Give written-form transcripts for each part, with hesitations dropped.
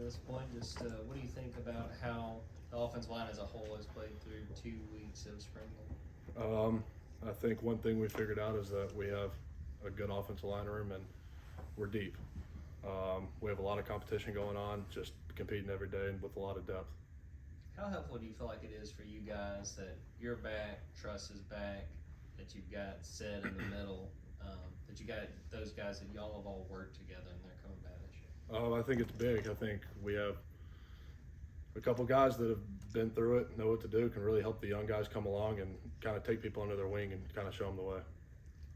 this point. Just what do you think about how the offensive line as a whole has played through 2 weeks of spring ball? I think one thing we figured out is that we have a good offensive line room and we're deep. We have a lot of competition going on, just competing every day and with a lot of depth. How helpful do you feel like it is for you guys that you're back, Truss is back, that you've got Sid in the middle, that you got those guys that y'all have all worked together and they're coming back this year? I think it's big. I think we have a couple guys that have been through it, know what to do, can really help the young guys come along and kind of take people under their wing and kind of show them the way.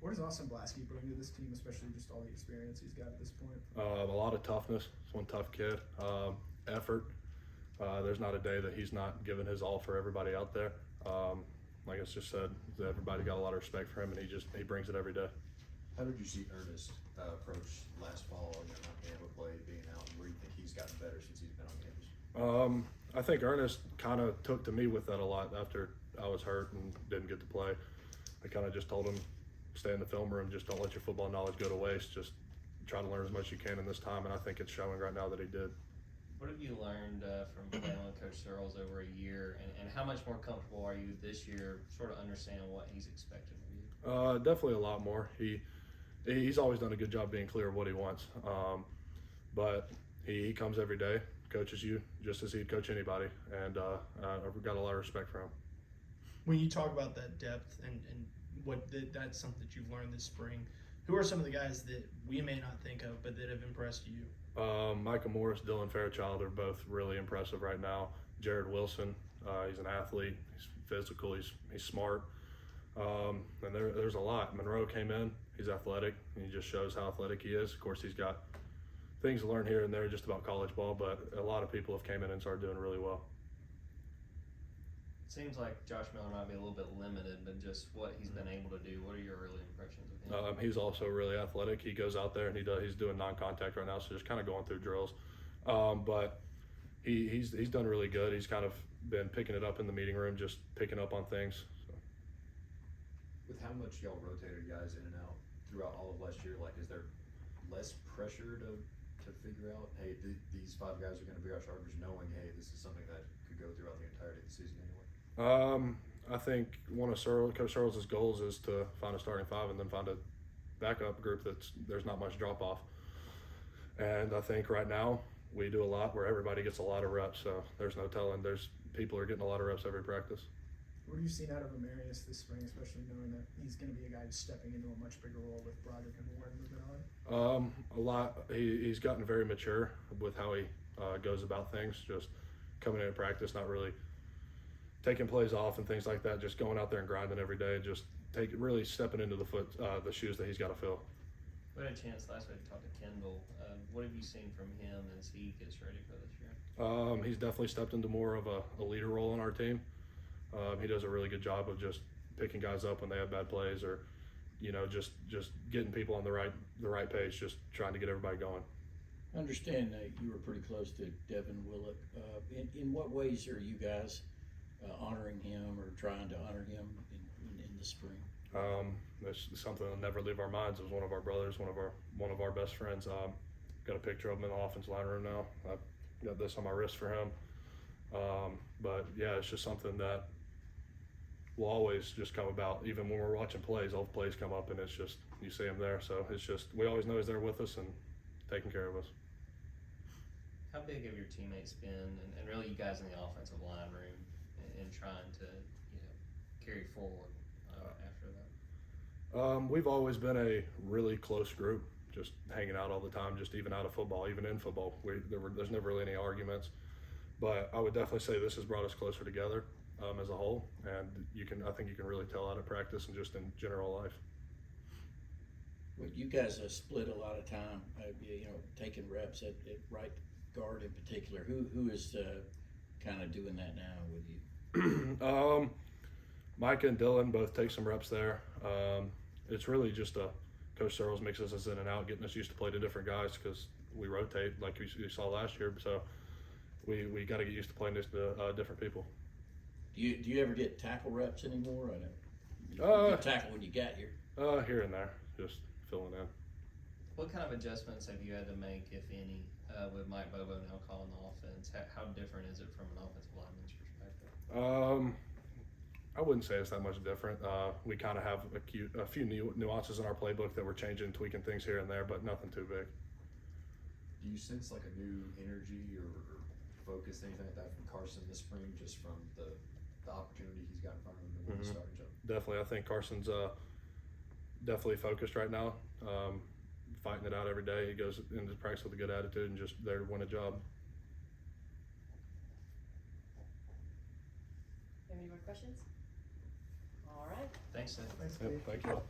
What does Austin Blasky bring to this team, especially just all the experience he's got at this point? A lot of toughness. He's one tough kid. Effort. There's not a day that he's not giving his all for everybody out there. Like I just said, everybody got a lot of respect for him, and he brings it every day. How did you see Ernest approach last fall, not being able to play, being out, and where do you think he's gotten better since he's been on campus? I think Ernest kind of took to me with that a lot after I was hurt and didn't get to play. I kind of just told him, stay in the film room, just don't let your football knowledge go to waste. Just try to learn as much as you can in this time, and I think it's showing right now that he did. What have you learned from playing with Coach Searles over a year, and how much more comfortable are you this year sort of understanding what he's expecting of you? Definitely a lot more. He's always done a good job being clear of what he wants, but he comes every day, coaches you just as he'd coach anybody, and I've got a lot of respect for him. When you talk about that depth and that's something that you've learned this spring, who are some of the guys that we may not think of but that have impressed you? Micah Morris, Dylan Fairchild are both really impressive right now. Jared Wilson, he's an athlete, he's physical, he's smart, and there's a lot. Monroe came in, he's athletic, and he just shows how athletic he is. Of course, he's got things to learn here and there just about college ball, but a lot of people have came in and started doing really well. It seems like Josh Miller might be a little bit limited, but just what he's been able to do, what are your early impressions of him? He's also really athletic. He goes out there and he's doing non-contact right now, so just kind of going through drills. But he's done really good. He's kind of been picking it up in the meeting room, just picking up on things. So. With how much y'all rotated guys in and out throughout all of last year, like, is there less pressure to figure out, hey, these 5 guys are going to be our starters, knowing, hey, this is something that could go throughout the entirety of the season anyway? I think one of Coach Searles' goals is to find a starting 5 and then find a backup group there's not much drop off. And I think right now we do a lot where everybody gets a lot of reps, so there's no telling. People are getting a lot of reps every practice. What have you seen out of Amarius this spring, especially knowing that he's going to be a guy who's stepping into a much bigger role with Broderick and Warren moving on? A lot. He's gotten very mature with how he goes about things, just coming into practice, not really taking plays off and things like that, just going out there and grinding every day, just really stepping into the shoes that he's got to fill. We had a chance last week to talk to Kendall. What have you seen from him as he gets ready for this year? He's definitely stepped into more of a leader role on our team. He does a really good job of just picking guys up when they have bad plays, or just getting people on the right page, just trying to get everybody going. I understand that you were pretty close to Devin Willock. In what ways are you guys honoring him or trying to honor him in the spring? It's something that'll never leave our minds. It was one of our brothers, one of our best friends. Got a picture of him in the offense line room now. I've got this on my wrist for him. But yeah, it's just something that will always just come about. Even when we're watching plays, all the plays come up and it's just, you see him there. So it's just, we always know he's there with us and taking care of us. How big have your teammates been, and really you guys in the offensive line room, in trying to carry forward after that? We've always been a really close group, just hanging out all the time, just even out of football, even in football. There's never really any arguments. But I would definitely say this has brought us closer together as a whole, and I think you can really tell out of practice and just in general life. Well, you guys have split a lot of time, taking reps at right guard in particular. Who is kind of doing that now with you? Micah and Dylan both take some reps there. It's really just Coach Searles mixes us in and out, getting us used to play to different guys because we rotate like we saw last year. So we got to get used to playing next to different people. Do you ever get tackle reps anymore? You tackle when you got here. Here and there, just filling in. What kind of adjustments have you had to make, if any, with Mike Bobo now calling the offense? How different is it from an offensive lineman's perspective? I wouldn't say it's that much different. We kind of have a few nuances in our playbook that we're changing, tweaking things here and there, but nothing too big. Do you sense like a new energy or focus, anything like that from Carson this spring, just from the opportunity he's got in front of him to win the starting job? Definitely, I think Carson's definitely focused right now, fighting it out every day. He goes into practice with a good attitude and just there to win a job. Have any more questions? All right. Thanks, Seth. Thanks, Yep, Dave. thank you.